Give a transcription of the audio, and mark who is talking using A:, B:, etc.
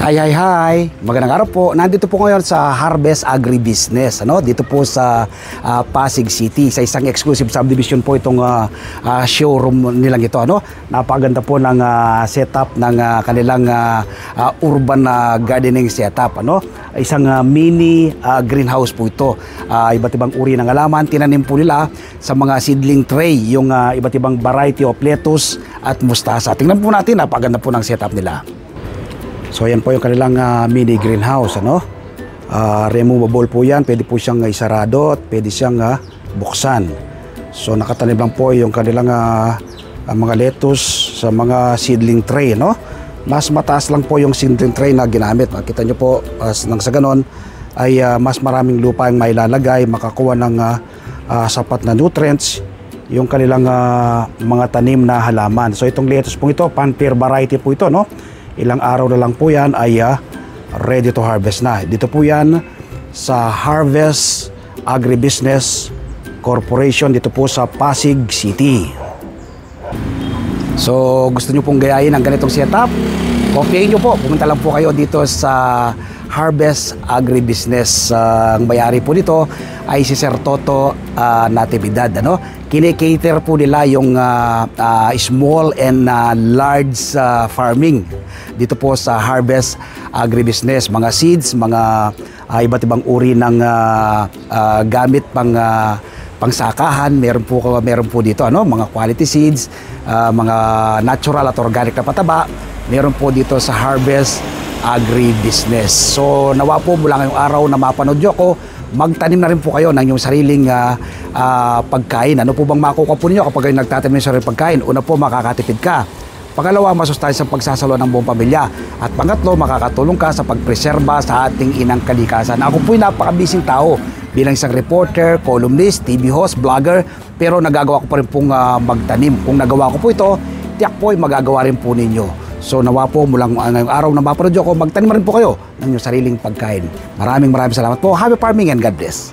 A: Hi! Magandang araw po. Nandito po ngayon sa Harvest Agribusiness, dito po sa Pasig City. Sa isang exclusive subdivision po itong showroom nilang ito. Napakaganda po ng setup ng kanilang urban gardening setup. Isang mini greenhouse po ito. Iba't ibang uri ng halaman. Tinanim po nila sa mga seedling tray yung iba't ibang variety of lettuce at mustasa. Tingnan po natin, napakaganda po ng setup nila. So yan po yung kanilang mini greenhouse, removable po yan, pwede po siyang isarado at pwede siyang buksan. So nakatanim lang po yung kanilang mga lettuce sa mga seedling tray, Mas mataas lang po yung seedling tray na ginamit. Makita nyo po, nang sa ganon ay mas maraming lupa yung mailalagay, makakuha ng sapat na nutrients yung kanilang mga tanim na halaman. So itong lettuce po ito, pan-pear variety po ito, Ilang araw na lang po yan ay ready to harvest na. Dito po yan sa Harvest Agribusiness Corporation dito po sa Pasig City. So gusto nyo pong gayahin ang ganitong setup? Kopyahin nyo po. Pumunta lang po kayo dito sa Harvest Agribusiness. Ang bayari po dito ay si Sir Toto Natividad. Kinikater po nila yung small and large farming dito po sa Harvest Agribusiness. Mga seeds, mga iba't ibang uri ng gamit pangsakahan. Meron po dito mga quality seeds, mga natural at organic na pataba. Meron po dito sa Harvest Agribusiness. So nawa po mula ngayong araw na mapanood nyo ako, magtanim na rin po kayo ng inyong sariling pagkain. Ano po bang makukuha po ninyo kapag kayo nagtatanim ng sariling pagkain? Una po, makakatipid ka. Pangalawa, masustansya sa pagsasalo ng buong pamilya. At pangatlo, makakatulong ka sa pagpreserba sa ating inang kalikasan. Ako po'y napakabising tao bilang isang reporter, columnist, TV host, vlogger, pero nagagawa ko pa rin pong magtanim. Kung nagawa ko po ito, tiyak po ay magagawa rin po ninyo. So nawa po mulang ngayong araw na mapanood ko, magtanim rin po kayo ng inyong sariling pagkain. Maraming salamat po. Happy farming and God bless.